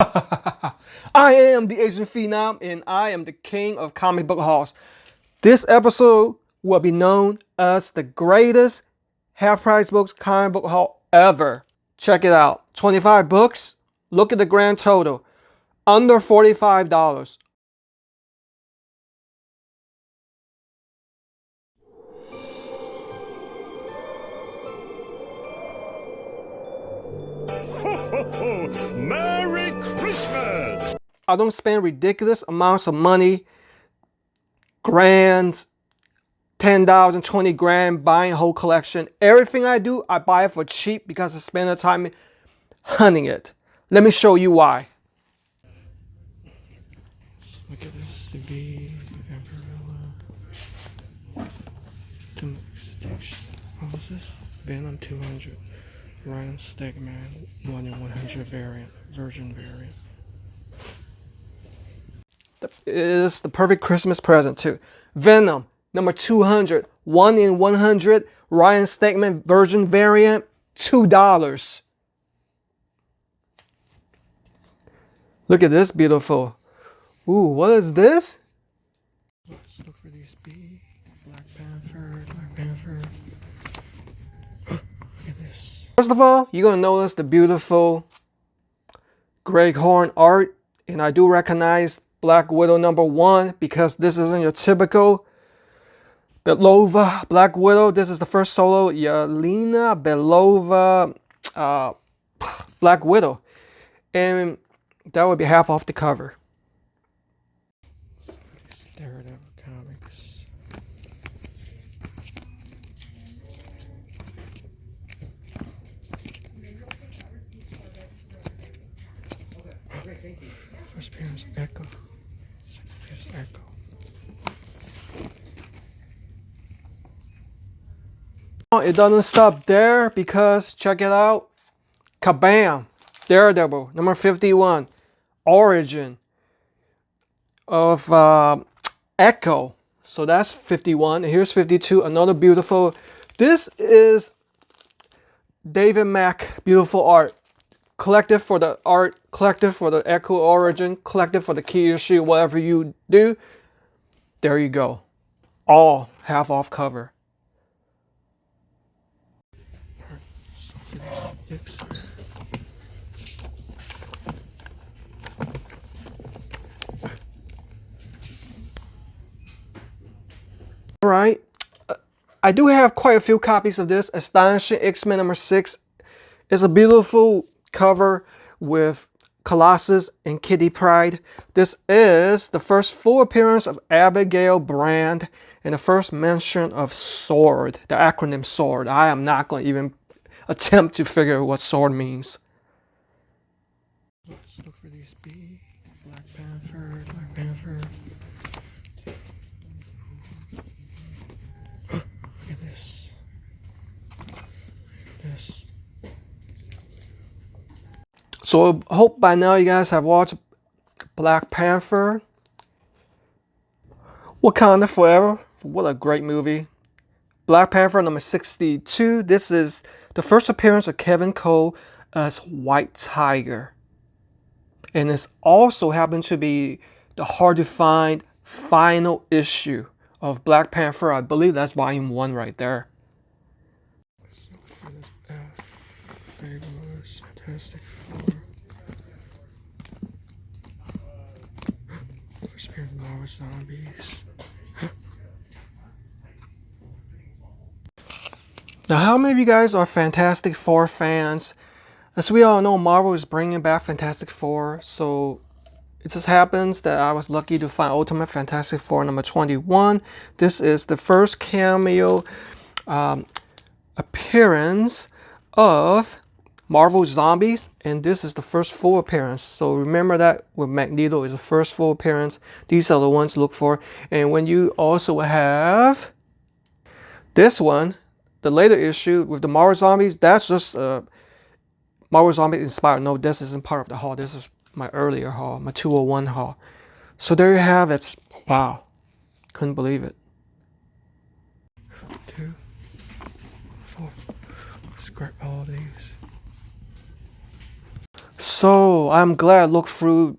I am the Asian Phenom, and I am the king of comic book hauls. This episode will be known as the greatest half-price books comic book haul ever. Check it out. 25 books. Look at the grand total. Under $45. Merry Christmas! I don't spend ridiculous amounts of money, grand, 10,000, 20 grand buying a whole collection. Everything I do, I buy it for cheap because I spend the time hunting it. Let me show you why. Look at this, the Umbrella, Extinction. What was this? Venom 200, Ryan Stegman 1 in 100 variant, Virgin variant. It is the perfect Christmas present too. Venom number 200, 1 in 100, Ryan Stegman Virgin variant, $2. Look at this beautiful. Ooh, what is this? Let's look for these B. Black Panther. Look at this. First of all, you're gonna notice the beautiful Greg Horn art, and I do recognize Black Widow number 1 because this isn't your typical Belova Black Widow. This is the first solo Yelena Belova Black Widow, and that would be half off the cover. Daredevil comics. First appearance Echo. Second appearance Echo. It doesn't stop there because check it out. Kabam! Daredevil number 51. Origin of Echo. So that's 51. Here's 52. Another beautiful. This is David Mack. Beautiful art. Collective for the art. Collective for the Echo Origin. Collective for the key issue. Whatever you do. There you go. All half off cover. Alright, I do have quite a few copies of this. Astonishing X-Men number 6 is a beautiful cover with Colossus and Kitty Pryde. This is the first full appearance of Abigail Brand and the first mention of SWORD, the acronym SWORD. I am not going to even attempt to figure what SWORD means. Let's look for these B. Black Panther. Look at this. So I hope by now you guys have watched Black Panther. Wakanda Forever. What a great movie. Black Panther number 62. This is the first appearance of Kevin Cole as White Tiger. And it's also happened to be the hard to find final issue of Black Panther. I believe that's volume 1 right there. Let's look for this F. Fabulous, Fantastic Four. First appearance of Marvel Zombies. Now, how many of you guys are Fantastic Four fans? As we all know, Marvel is bringing back Fantastic Four, so it just happens that I was lucky to find Ultimate Fantastic Four number 21. This is the first cameo appearance of Marvel Zombies, and this is the first full appearance. So remember that with Magneto is the first full appearance. These are the ones to look for. And when you also have this one, the later issue with the Marvel Zombies, that's just Marvel Zombies inspired. No, this isn't part of the haul. This is my earlier haul, my 201 haul. So there you have it. Wow. Couldn't believe it. 2, 4. Let's grab all these. So I'm glad I looked through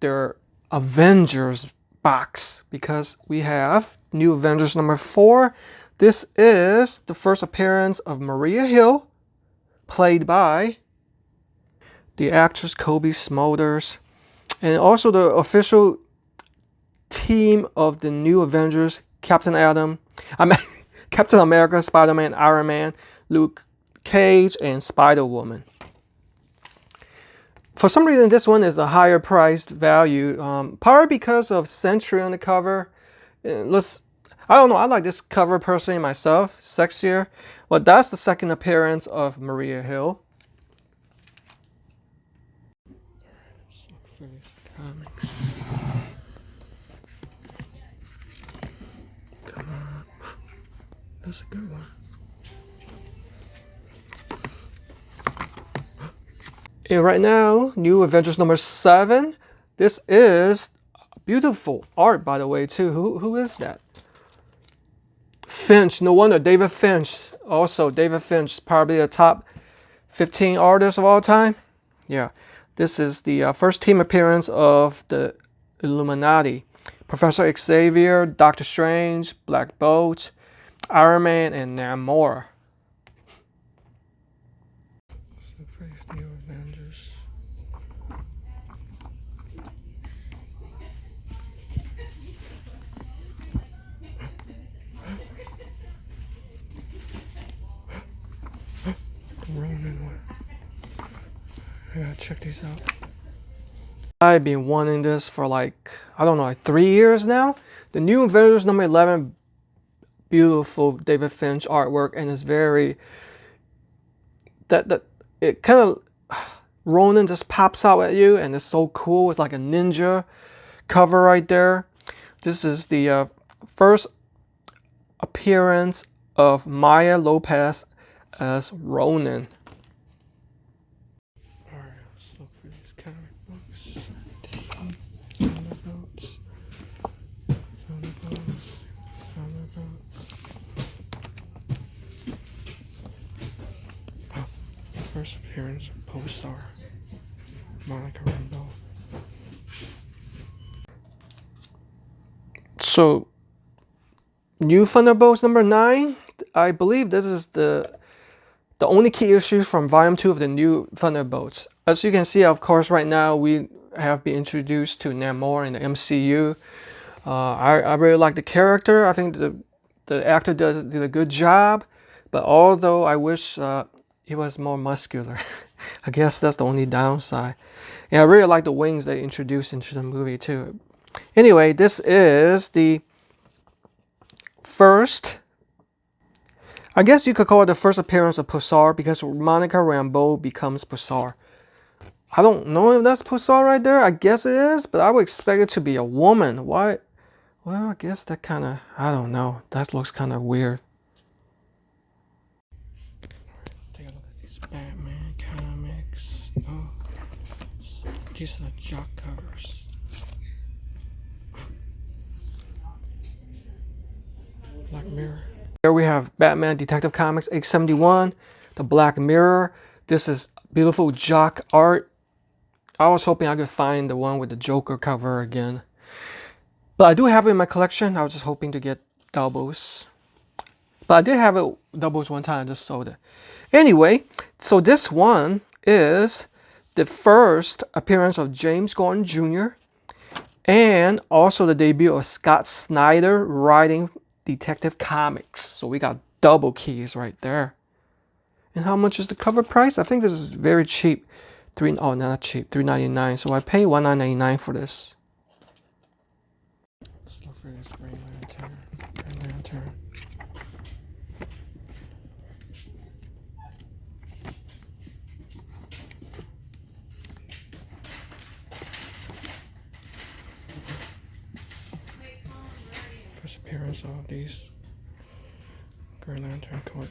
their Avengers box because we have new Avengers number 4. This is the first appearance of Maria Hill, played by the actress Kobe Smulders, and also the official team of the new Avengers: Captain Captain America, Spider-Man, Iron Man, Luke Cage, and Spider-Woman. For some reason, this one is a higher priced value, probably because of Sentry on the cover. I don't know, I like this cover personally myself, sexier. But that's the second appearance of Maria Hill. Let's look for these comics. Come on. That's a good one. And right now, new Avengers number 7. This is beautiful art, by the way, too. Who is that? Finch. No wonder, David Finch. Also, David Finch, probably a top 15 artist of all time. Yeah, this is the first team appearance of the Illuminati. Professor Xavier, Doctor Strange, Black Bolt, Iron Man, and Namor. Let's look for these new Avengers. The Ronin one. I gotta check these out. I've been wanting this for like, I don't know, like 3 years now. The new Avengers number 11, beautiful David Finch artwork, and it's very, it kind of, Ronin just pops out at you, and it's so cool. It's like a ninja cover right there. This is the first appearance of Maya Lopez as Ronin. Alright, let's look for these comic books. Thunderbolts. Oh, first appearance of Pulsar. Monica Rambeau. So, new Thunderbolts number 9. I believe this is the only key issue from Volume 2 of the new Thunderbolts. As you can see, of course, right now we have been introduced to Namor in the MCU. I really like the character. I think the actor did a good job. But although I wish he was more muscular, I guess that's the only downside. And I really like the wings they introduced into the movie too. Anyway, this is the first, I guess you could call it the first appearance of Pulsar, because Monica Rambeau becomes Pulsar. I don't know if that's Pulsar right there. I guess it is, but I would expect it to be a woman. Why? Well, I guess that kind of, I don't know. That looks kind of weird. Let's take a look at these Batman comics. Oh, these are the jock covers. Black Mirror. Here we have Batman Detective Comics 871, the Black Mirror. This is beautiful jock art. I was hoping I could find the one with the Joker cover again. But I do have it in my collection. I was just hoping to get doubles. But I did have it doubles one time. I just sold it. Anyway, so this one is the first appearance of James Gordon Jr. and also the debut of Scott Snyder writing Detective Comics. So we got double keys right there. And how much is the cover price? I think this is very cheap. Oh, not cheap. $3.99. So I pay $1.99 for this. Let's look for this Green Lantern. Green Lantern. First appearance of these Green Lantern Corps.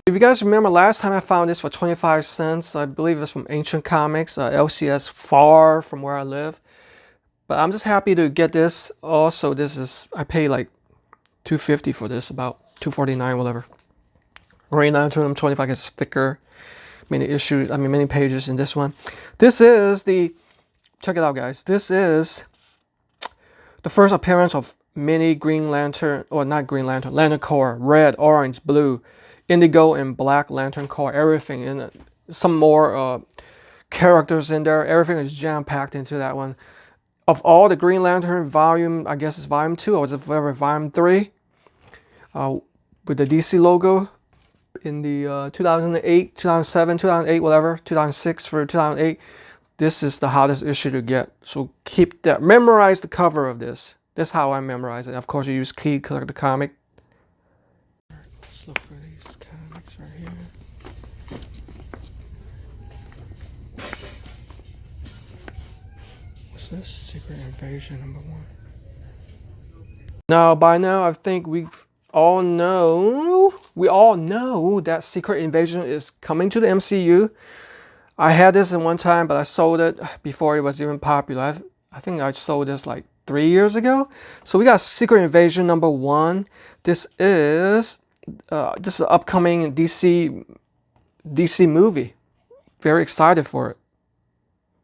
If you guys remember last time I found this for 25 cents, I believe it's from Ancient Comics, LCS far from where I live. But I'm just happy to get this. Also, this is, I pay like $2.50 for this, about $2.49, whatever. Green Lantern, 25 gets sticker. many issues, I mean many pages in this one. This is the, check it out guys, this is the first appearance of mini Green Lantern, or not Green Lantern, Lantern Corps, red, orange, blue, indigo, and black Lantern Corps, everything in it. Some more characters in there, everything is jam-packed into that one. Of all the Green Lantern volume, I guess it's volume 2, or is it volume 3, with the DC logo in the 2008, 2007, 2008, whatever, 2006 for 2008. This is the hottest issue to get. So keep that. Memorize the cover of this. That's how I memorize it. Of course, you use key, collect the comic. Let's look for these comics right here. What's this? Secret Invasion #1. Now, by now, I think we all know that Secret Invasion is coming to the MCU. I had this in one time, but I sold it before it was even popular. I think I sold this like 3 years ago. So we got Secret Invasion #1. This is an upcoming DC movie. Very excited for it,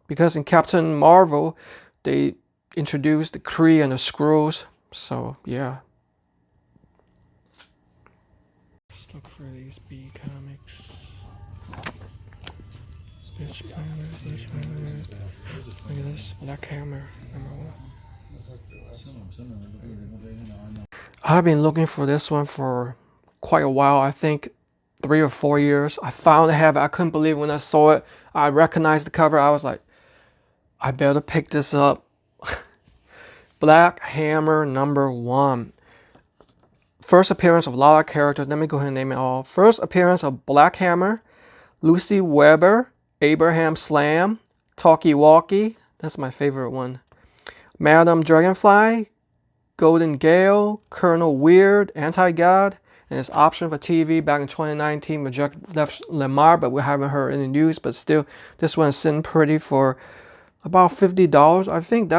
because in Captain Marvel they introduced the Kree and the Skrulls. So yeah. Let's look for these B comics. Bitch Planet. Look at this, Black Hammer #1. I've been looking for this one for quite a while. I think 3 or 4 years. I finally have it. I couldn't believe it when I saw it. I recognized the cover. I was like, I better pick this up. Black Hammer #1. First appearance of a lot of characters. Let me go ahead and name it all. First appearance of Black Hammer, Lucy Weber, Abraham Slam, Talkie Walkie. That's my favorite one. Madam Dragonfly, Golden Gale, Colonel Weird, Anti-God, and it's option for TV back in 2019 with Jack left Lamar, but we haven't heard any news. But still, this one's sitting pretty for about $50. I think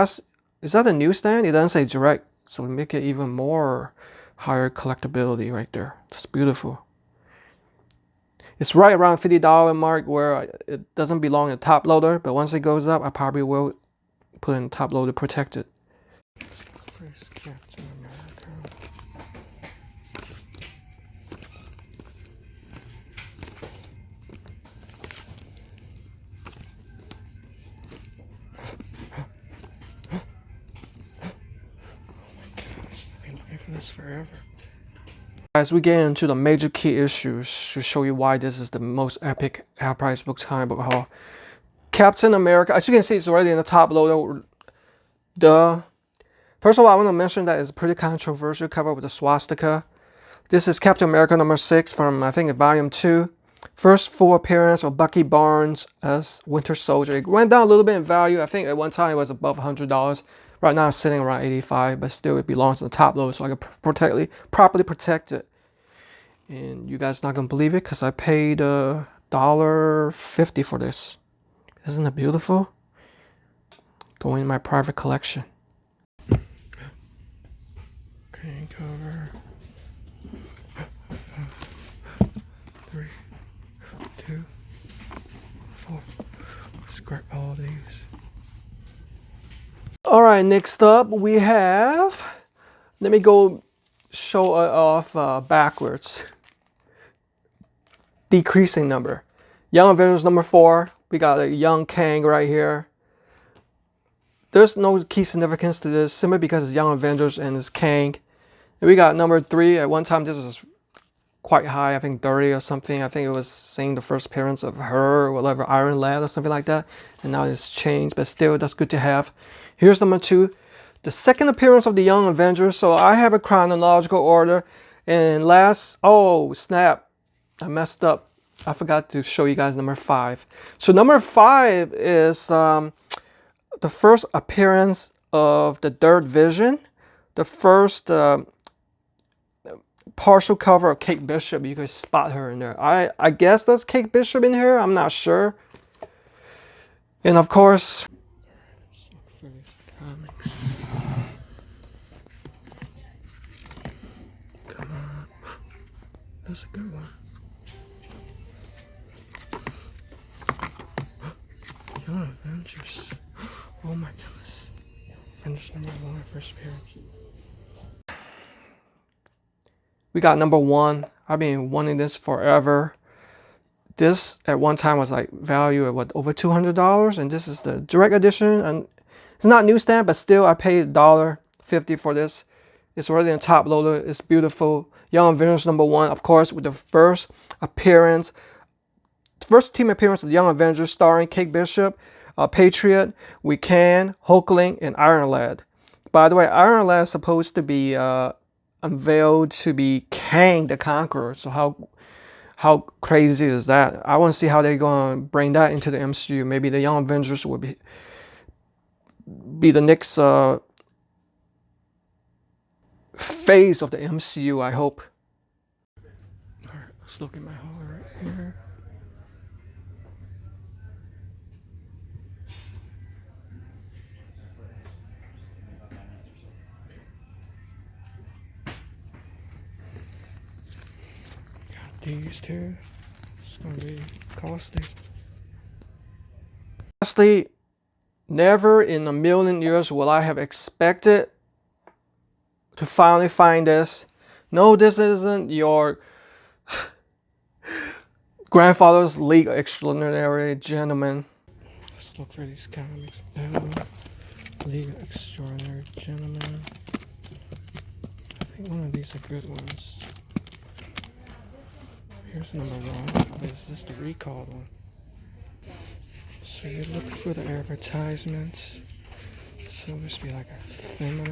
is that a newsstand? It doesn't say direct, so we make it even more higher collectability right there. It's beautiful. It's right around $50 mark where it doesn't belong in top loader, but once it goes up, I probably will put in top loader protected. First Captain America. I've been looking for this forever. As we get into the major key issues to show you why this is the most epic half-price book comic book haul. Captain America, as you can see, it's already in the top loader. First of all, I want to mention that it's a pretty controversial cover with a swastika. This is Captain America #6 from, I think, volume 2. First full appearance of Bucky Barnes as Winter Soldier. It went down a little bit in value. I think at one time it was above $100. Right now it's sitting around $85, but still it belongs in the top load, so I can properly protect it. And you guys not gonna believe it, because I paid $1.50 for this. Isn't it beautiful? Going in my private collection. Okay, cover. 3, 2, 4. Scrap all these. All right, next up we have, let me go show it off backwards. Decreasing number. Young Avengers #4. We got a young Kang right here. There's no key significance to this, simply because it's Young Avengers and it's Kang. And we got #3. At one time this was quite high, I think 30 or something. I think it was saying the first appearance of her or whatever, Iron Lad or something like that. And now it's changed, but still that's good to have. Here's #2. The second appearance of the Young Avengers. So I have a chronological order. And oh snap, I messed up. I forgot to show you guys #5. So #5 is the first appearance of the Third Vision. The first partial cover of Kate Bishop. You can spot her in there. I guess that's Kate Bishop in here. I'm not sure. And of course, Let's look for these comics. Come on. That's a good one. Young Avengers. Oh my goodness. Avengers #1, first appearance. We got number 1. I've been wanting this forever. This at one time was like value at what, over $200, and this is the direct edition, and it's not newsstand, but still I paid $1.50 for this. It's already in top loader. It's beautiful. Young Avengers #1, of course, with the first appearance, first team appearance of the Young Avengers, starring Kate Bishop, Patriot, Wiccan, Hulkling, and Iron Lad. By the way, Iron Lad is supposed to be unveiled to be Kang the Conqueror. So how crazy is that? I want to see how they're going to bring that into the MCU. Maybe the Young Avengers will be the next phase of the MCU, I hope. Alright, let's look at my haul right here. Got these two. It's gonna be costly. Honestly, never in a million years will I have expected to finally find this. No, this isn't your grandfather's League of Extraordinary Gentlemen. Let's look for these comics. League of Extraordinary Gentlemen. I think one of these are good ones. Here's #1. Is this the recalled one? So you look for the advertisements. So this be like a feminine.